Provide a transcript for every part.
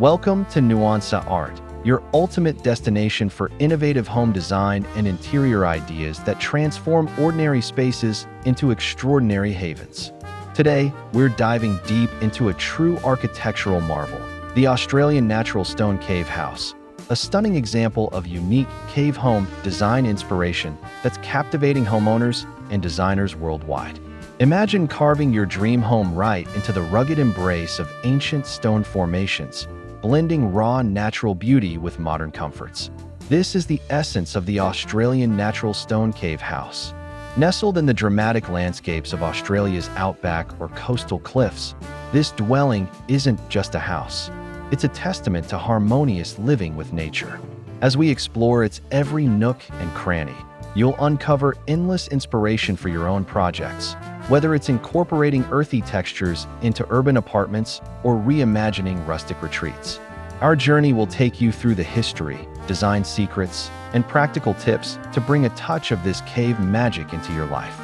Welcome to Nuansa Art, your ultimate destination for innovative home design and interior ideas that transform ordinary spaces into extraordinary havens. Today, we're diving deep into a true architectural marvel, the Australian natural stone cave house, a stunning example of unique cave home design inspiration that's captivating homeowners and designers worldwide. Imagine carving your dream home right into the rugged embrace of ancient stone formations, blending raw natural beauty with modern comforts. This is the essence of the Australian natural stone cave house. Nestled in the dramatic landscapes of Australia's outback or coastal cliffs, this dwelling isn't just a house. It's a testament to harmonious living with nature. As we explore its every nook and cranny, you'll uncover endless inspiration for your own projects, whether it's incorporating earthy textures into urban apartments or reimagining rustic retreats. Our journey will take you through the history, design secrets, and practical tips to bring a touch of this cave magic into your life.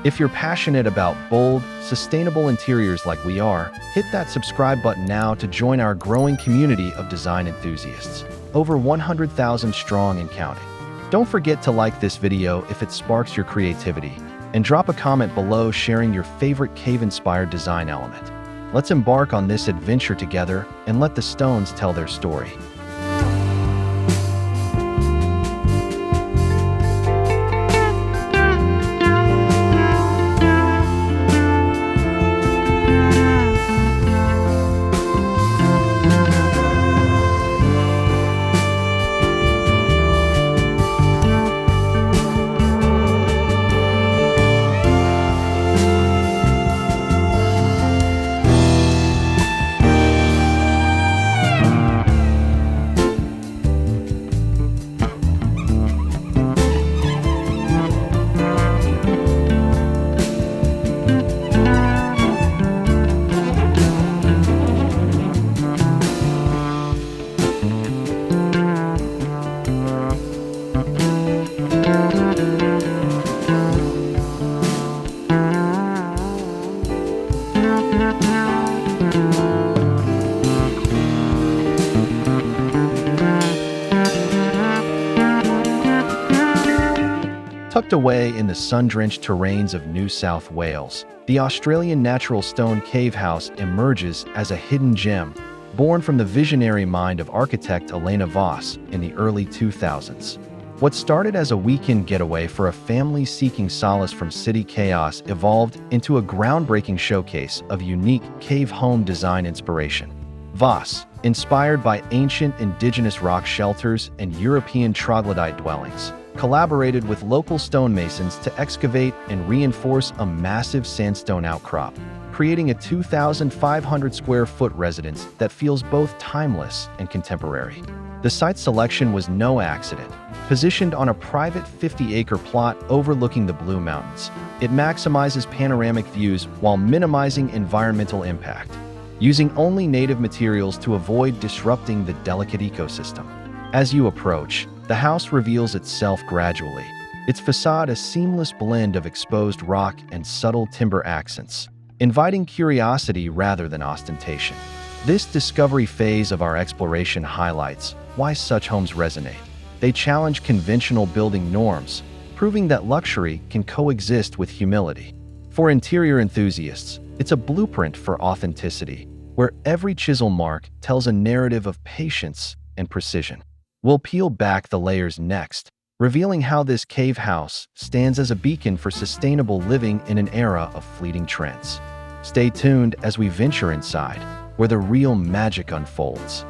If you're passionate about bold, sustainable interiors like we are, hit that subscribe button now to join our growing community of design enthusiasts, over 100,000 strong and counting. Don't forget to like this video if it sparks your creativity, and drop a comment below sharing your favorite cave-inspired design element. Let's embark on this adventure together and let the stones tell their story. Tucked away in the sun-drenched terrains of New South Wales, the Australian natural stone cave house emerges as a hidden gem, born from the visionary mind of architect Elena Voss in the early 2000s. What started as a weekend getaway for a family seeking solace from city chaos evolved into a groundbreaking showcase of unique cave home design inspiration. Voss, inspired by ancient indigenous rock shelters and European troglodyte dwellings, collaborated with local stonemasons to excavate and reinforce a massive sandstone outcrop, creating a 2,500 square foot residence that feels both timeless and contemporary. The site selection was no accident. Positioned on a private 50-acre plot overlooking the Blue Mountains, it maximizes panoramic views while minimizing environmental impact, using only native materials to avoid disrupting the delicate ecosystem. As you approach, the house reveals itself gradually, its facade a seamless blend of exposed rock and subtle timber accents, inviting curiosity rather than ostentation. This discovery phase of our exploration highlights why such homes resonate. They challenge conventional building norms, proving that luxury can coexist with humility. For interior enthusiasts, it's a blueprint for authenticity, where every chisel mark tells a narrative of patience and precision. We'll peel back the layers next, revealing how this cave house stands as a beacon for sustainable living in an era of fleeting trends. Stay tuned as we venture inside, where the real magic unfolds.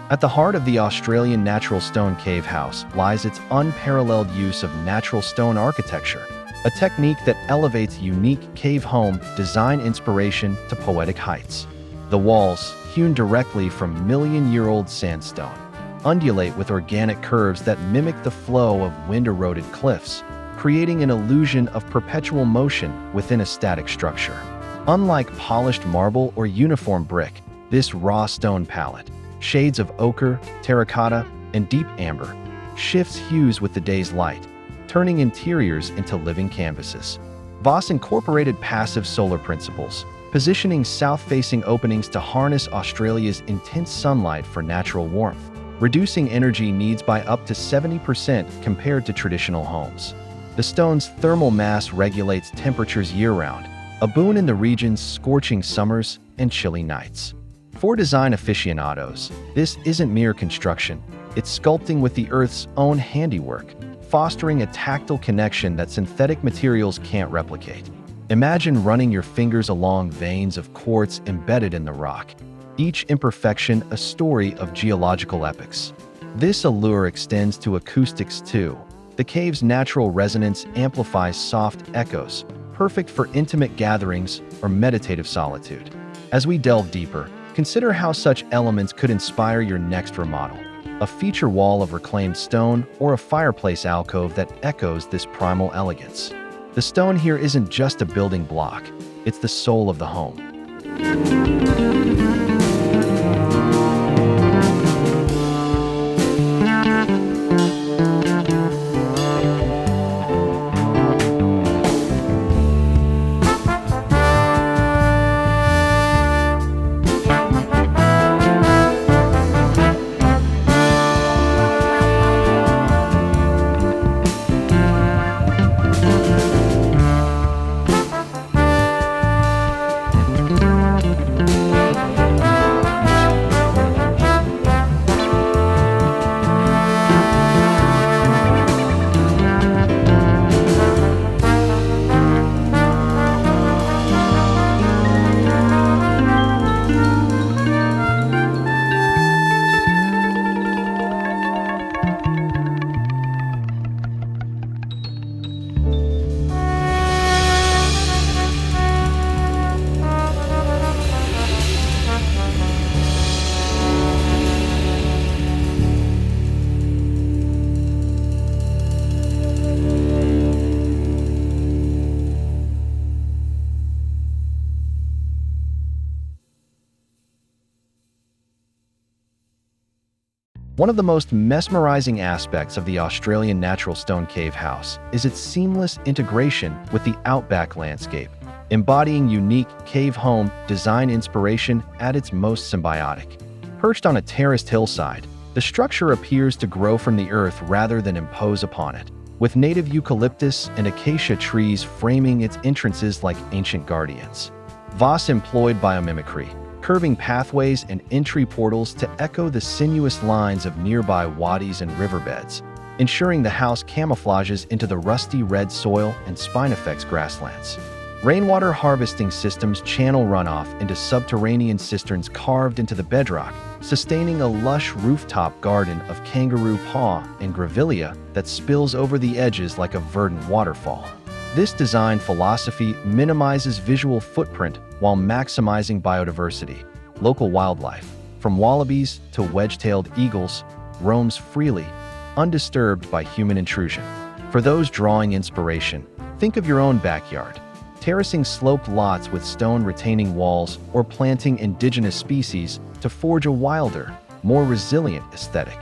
At the heart of the Australian natural stone cave house lies its unparalleled use of natural stone architecture, a technique that elevates unique cave home design inspiration to poetic heights. The walls, hewn directly from million-year-old sandstone, undulate with organic curves that mimic the flow of wind-eroded cliffs, creating an illusion of perpetual motion within a static structure. Unlike polished marble or uniform brick, this raw stone palette, shades of ochre, terracotta, and deep amber, shifts hues with the day's light, turning interiors into living canvases. Voss incorporated passive solar principles, positioning south-facing openings to harness Australia's intense sunlight for natural warmth, reducing energy needs by up to 70% compared to traditional homes. The stone's thermal mass regulates temperatures year-round, a boon in the region's scorching summers and chilly nights. For design aficionados, this isn't mere construction, it's sculpting with the Earth's own handiwork, fostering a tactile connection that synthetic materials can't replicate. Imagine running your fingers along veins of quartz embedded in the rock, each imperfection a story of geological epochs. This allure extends to acoustics too. The cave's natural resonance amplifies soft echoes, perfect for intimate gatherings or meditative solitude. As we delve deeper, consider how such elements could inspire your next remodel. A feature wall of reclaimed stone or a fireplace alcove that echoes this primal elegance. The stone here isn't just a building block, it's the soul of the home. One of the most mesmerizing aspects of the Australian natural stone cave house is its seamless integration with the outback landscape, embodying unique cave home design inspiration at its most symbiotic. Perched on a terraced hillside, the structure appears to grow from the earth rather than impose upon it, with native eucalyptus and acacia trees framing its entrances like ancient guardians. Voss employed biomimicry, curving pathways and entry portals to echo the sinuous lines of nearby wadis and riverbeds, ensuring the house camouflages into the rusty red soil and spinifex grasslands. Rainwater harvesting systems channel runoff into subterranean cisterns carved into the bedrock, sustaining a lush rooftop garden of kangaroo paw and grevillea that spills over the edges like a verdant waterfall. This design philosophy minimizes visual footprint while maximizing biodiversity. Local wildlife, from wallabies to wedge-tailed eagles, roams freely, undisturbed by human intrusion. For those drawing inspiration, think of your own backyard, terracing sloped lots with stone retaining walls or planting indigenous species to forge a wilder, more resilient aesthetic.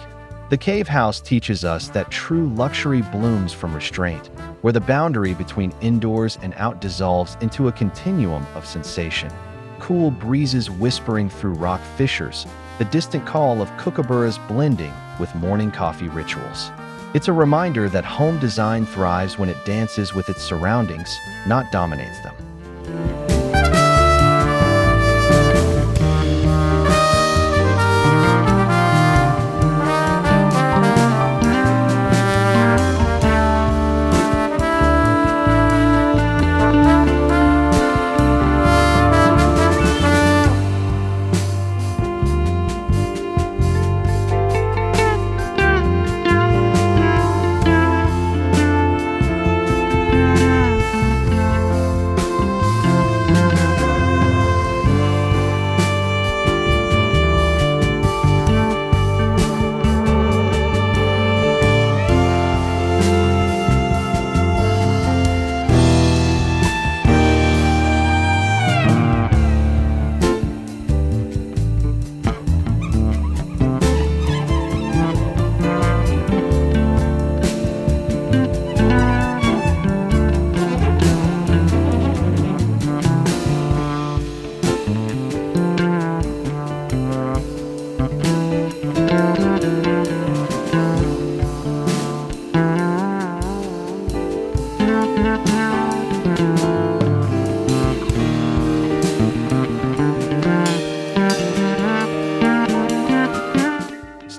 The cave house teaches us that true luxury blooms from restraint, where the boundary between indoors and out dissolves into a continuum of sensation. Cool breezes whispering through rock fissures, the distant call of kookaburras blending with morning coffee rituals. It's a reminder that home design thrives when it dances with its surroundings, not dominates them.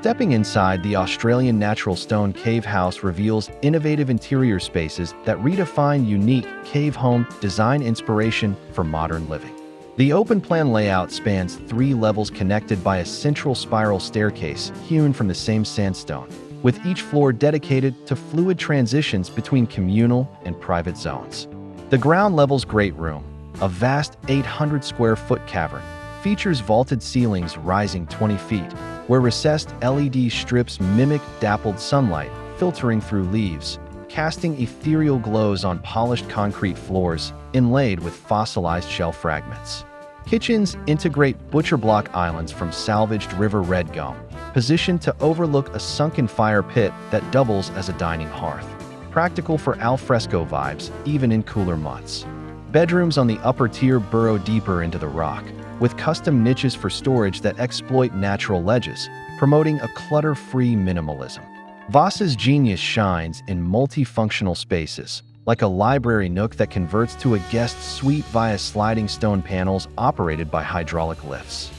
Stepping inside, the Australian natural stone cave house reveals innovative interior spaces that redefine unique cave home design inspiration for modern living. The open-plan layout spans 3 levels connected by a central spiral staircase hewn from the same sandstone, with each floor dedicated to fluid transitions between communal and private zones. The ground level's great room, a vast 800-square-foot cavern, features vaulted ceilings rising 20 feet, where recessed LED strips mimic dappled sunlight filtering through leaves, casting ethereal glows on polished concrete floors inlaid with fossilized shell fragments. Kitchens integrate butcher block islands from salvaged river red gum, positioned to overlook a sunken fire pit that doubles as a dining hearth, practical for al fresco vibes even in cooler months. Bedrooms on the upper tier burrow deeper into the rock, with custom niches for storage that exploit natural ledges, promoting a clutter-free minimalism. Voss's genius shines in multifunctional spaces, like a library nook that converts to a guest suite via sliding stone panels operated by hydraulic lifts.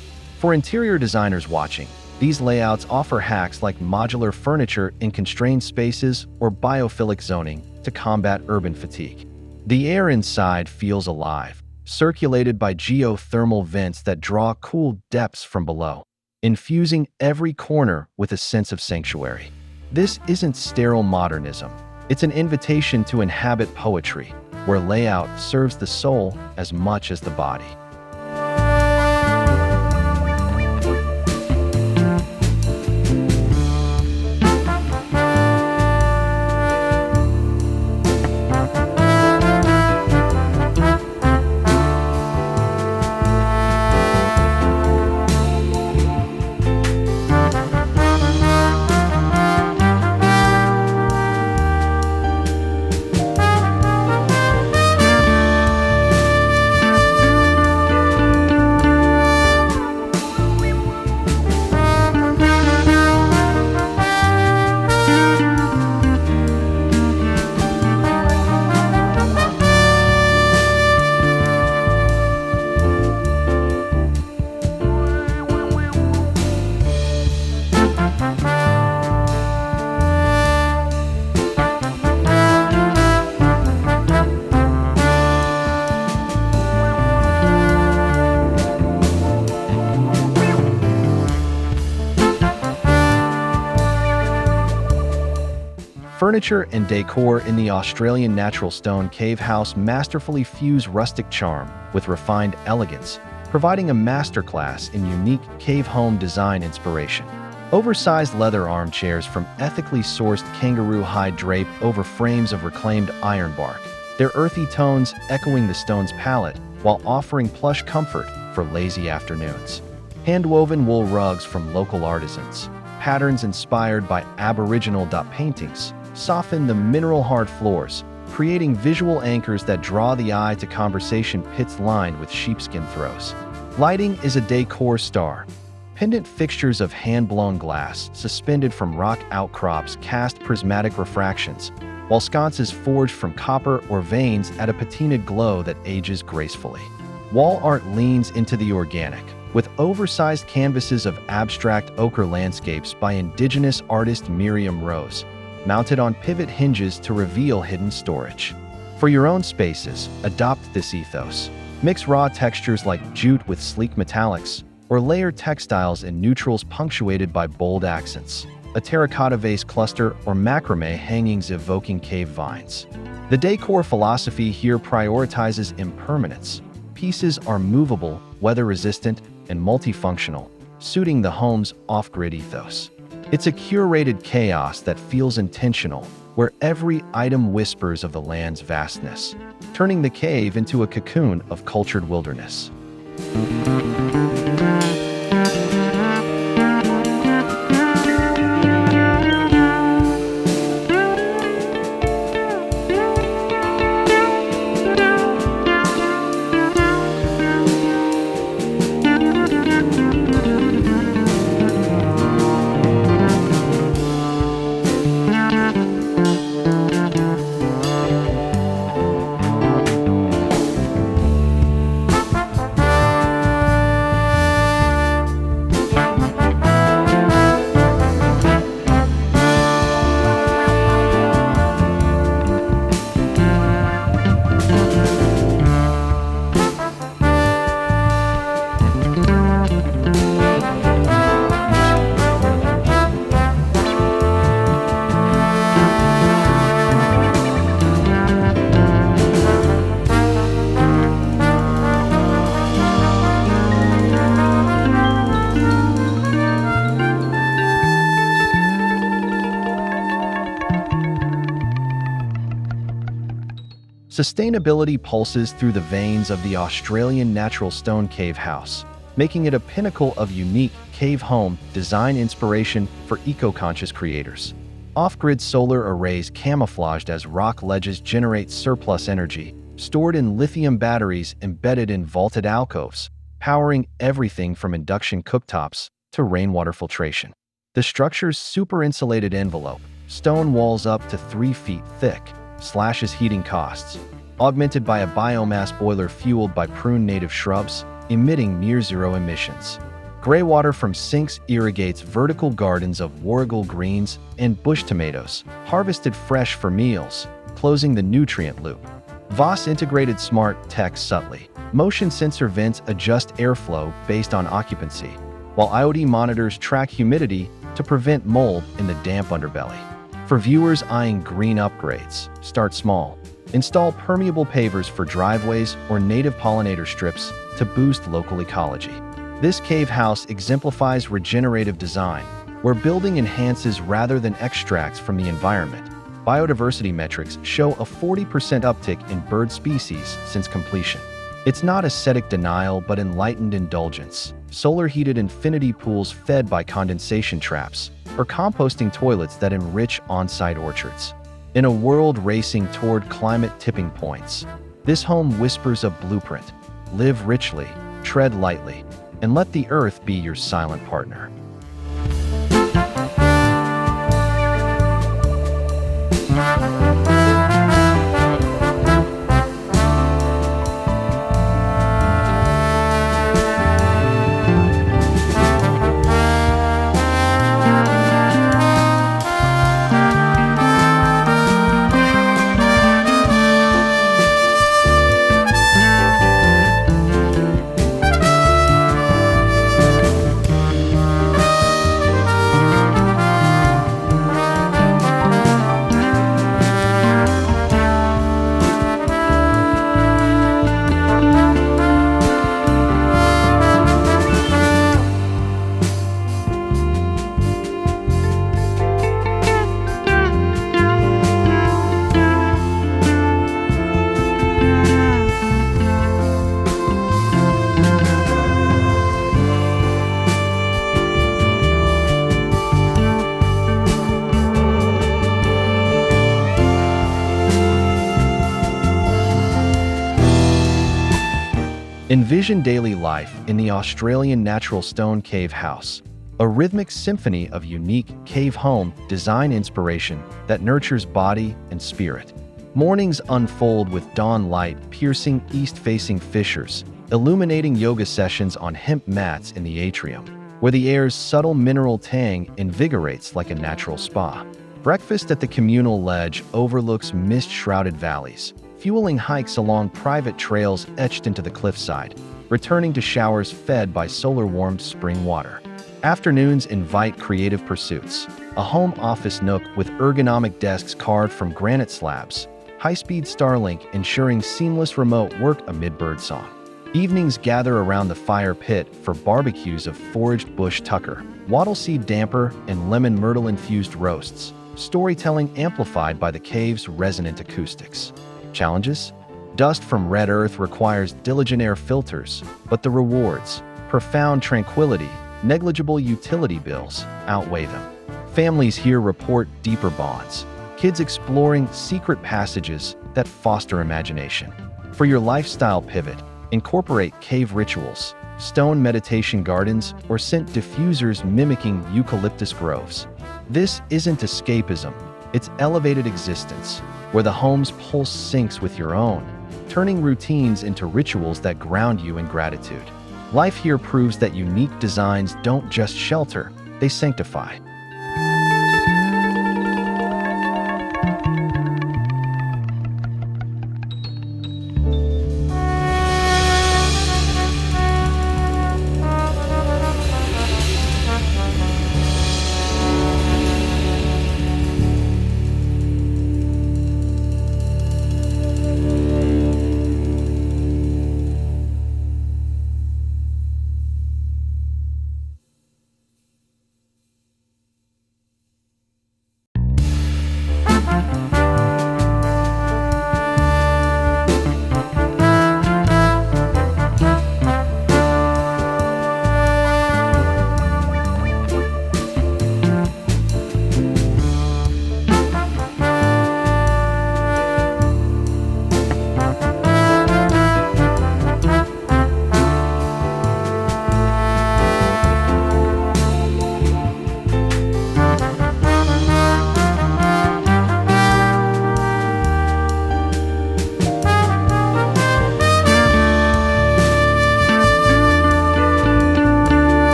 For interior designers watching, these layouts offer hacks like modular furniture in constrained spaces or biophilic zoning to combat urban fatigue. The air inside feels alive, circulated by geothermal vents that draw cool depths from below, infusing every corner with a sense of sanctuary. This isn't sterile modernism. It's an invitation to inhabit poetry, where layout serves the soul as much as the body. Furniture and decor in the Australian natural stone cave house masterfully fuse rustic charm with refined elegance, providing a masterclass in unique cave home design inspiration. Oversized leather armchairs from ethically sourced kangaroo hide drape over frames of reclaimed ironbark, their earthy tones echoing the stone's palette while offering plush comfort for lazy afternoons. Hand-woven wool rugs from local artisans, patterns inspired by Aboriginal paintings, soften the mineral-hard floors, creating visual anchors that draw the eye to conversation pits lined with sheepskin throws. Lighting is a decor star. Pendant fixtures of hand-blown glass suspended from rock outcrops cast prismatic refractions, while sconces forged from copper or veins add a patinaed glow that ages gracefully. Wall art leans into the organic, with oversized canvases of abstract ochre landscapes by Indigenous artist Miriam Rose, mounted on pivot hinges to reveal hidden storage. For your own spaces, adopt this ethos. Mix raw textures like jute with sleek metallics, or layer textiles in neutrals punctuated by bold accents. A terracotta vase cluster or macrame hangings evoking cave vines. The decor philosophy here prioritizes impermanence. Pieces are movable, weather-resistant, and multifunctional, suiting the home's off-grid ethos. It's a curated chaos that feels intentional, where every item whispers of the land's vastness, turning the cave into a cocoon of cultured wilderness. Sustainability pulses through the veins of the Australian natural stone cave house, making it a pinnacle of unique cave home design inspiration for eco-conscious creators. Off-grid solar arrays camouflaged as rock ledges generate surplus energy, stored in lithium batteries embedded in vaulted alcoves, powering everything from induction cooktops to rainwater filtration. The structure's super-insulated envelope, stone walls up to 3 feet thick, slashes heating costs, augmented by a biomass boiler fueled by prune-native shrubs, emitting near-zero emissions. Greywater from sinks irrigates vertical gardens of warrigal greens and bush tomatoes, harvested fresh for meals, closing the nutrient loop. Voss integrated smart tech subtly. Motion sensor vents adjust airflow based on occupancy, while IoT monitors track humidity to prevent mold in the damp underbelly. For viewers eyeing green upgrades, start small. Install permeable pavers for driveways or native pollinator strips to boost local ecology. This cave house exemplifies regenerative design, where building enhances rather than extracts from the environment. Biodiversity metrics show a 40% uptick in bird species since completion. It's not ascetic denial but enlightened indulgence. Solar-heated infinity pools fed by condensation traps, or composting toilets that enrich on-site orchards. In a world racing toward climate tipping points, this home whispers a blueprint. Live richly, tread lightly, and let the earth be your silent partner. Envision daily life in the Australian natural stone cave house, a rhythmic symphony of unique cave home design inspiration that nurtures body and spirit. Mornings unfold with dawn light piercing east-facing fissures, illuminating yoga sessions on hemp mats in the atrium, where the air's subtle mineral tang invigorates like a natural spa. Breakfast at the communal ledge overlooks mist-shrouded valleys, fueling hikes along private trails etched into the cliffside, returning to showers fed by solar-warmed spring water. Afternoons invite creative pursuits, a home office nook with ergonomic desks carved from granite slabs, high-speed Starlink ensuring seamless remote work amid birdsong. Evenings gather around the fire pit for barbecues of foraged bush tucker, wattle seed damper, and lemon myrtle-infused roasts, storytelling amplified by the cave's resonant acoustics. Challenges? Dust from red earth requires diligent air filters, but the rewards, profound tranquility, negligible utility bills, outweigh them. Families here report deeper bonds, kids exploring secret passages that foster imagination. For your lifestyle pivot, incorporate cave rituals, stone meditation gardens, or scent diffusers mimicking eucalyptus groves. This isn't escapism, it's elevated existence, where the home's pulse syncs with your own, turning routines into rituals that ground you in gratitude. Life here proves that unique designs don't just shelter, they sanctify.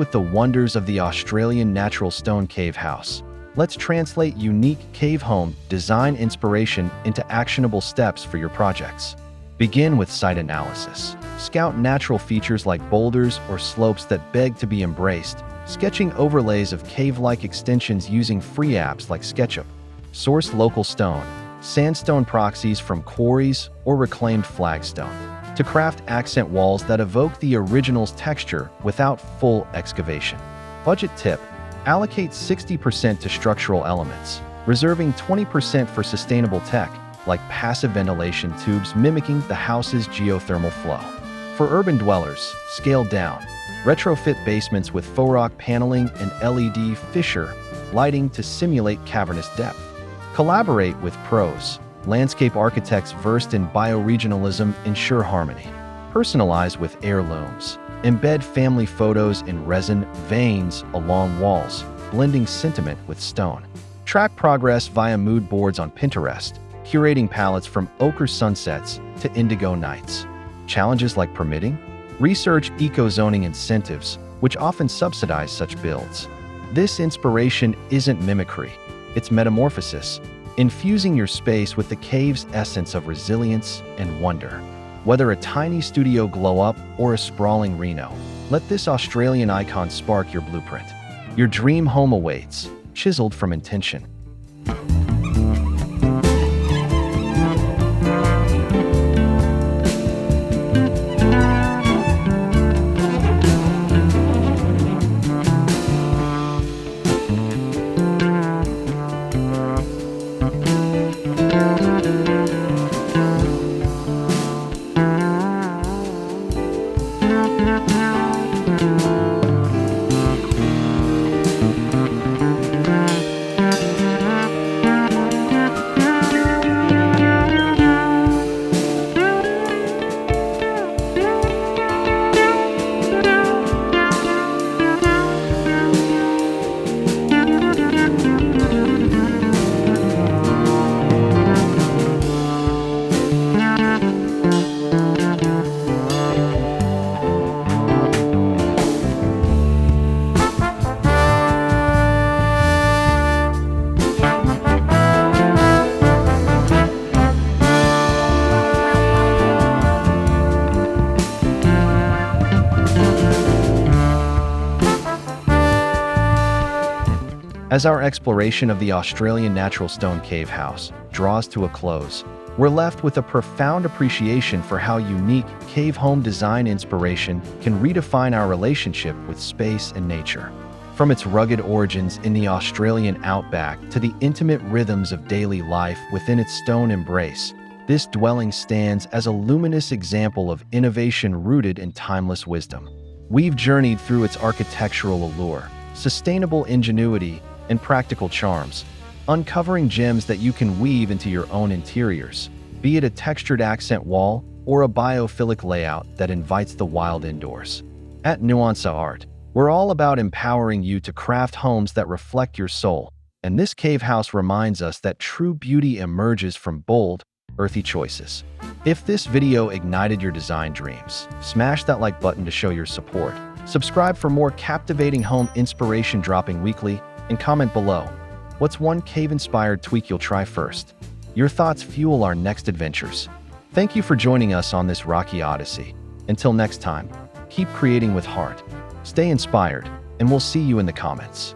with the wonders of the Australian natural stone cave house. Let's translate unique cave home design inspiration into actionable steps for your projects. Begin with site analysis. Scout natural features like boulders or slopes that beg to be embraced, sketching overlays of cave-like extensions using free apps like SketchUp. Source local stone, sandstone proxies from quarries or reclaimed flagstone, to craft accent walls that evoke the original's texture without full excavation. Budget tip: allocate 60% to structural elements, reserving 20% for sustainable tech, like passive ventilation tubes mimicking the house's geothermal flow. For urban dwellers, scale down. Retrofit basements with faux rock paneling and LED fissure lighting to simulate cavernous depth. Collaborate with pros. Landscape architects versed in bioregionalism ensure harmony. Personalize with heirlooms. Embed family photos in resin veins along walls, blending sentiment with stone. Track progress via mood boards on Pinterest, curating palettes from ochre sunsets to indigo nights. Challenges like permitting? Research eco-zoning incentives, which often subsidize such builds. This inspiration isn't mimicry, it's metamorphosis, infusing your space with the cave's essence of resilience and wonder. Whether a tiny studio glow-up or a sprawling Reno, let this Australian icon spark your blueprint. Your dream home awaits, chiseled from intention. As our exploration of the Australian natural stone cave house draws to a close, we're left with a profound appreciation for how unique cave home design inspiration can redefine our relationship with space and nature. From its rugged origins in the Australian outback to the intimate rhythms of daily life within its stone embrace, this dwelling stands as a luminous example of innovation rooted in timeless wisdom. We've journeyed through its architectural allure, sustainable ingenuity, and practical charms, uncovering gems that you can weave into your own interiors, be it a textured accent wall or a biophilic layout that invites the wild indoors. At Nuansa Art, we're all about empowering you to craft homes that reflect your soul, and this cave house reminds us that true beauty emerges from bold, earthy choices. If this video ignited your design dreams, smash that like button to show your support. Subscribe for more captivating home inspiration dropping weekly, and comment below. What's one cave-inspired tweak you'll try first? Your thoughts fuel our next adventures. Thank you for joining us on this rocky odyssey. Until next time, keep creating with heart, stay inspired, and we'll see you in the comments.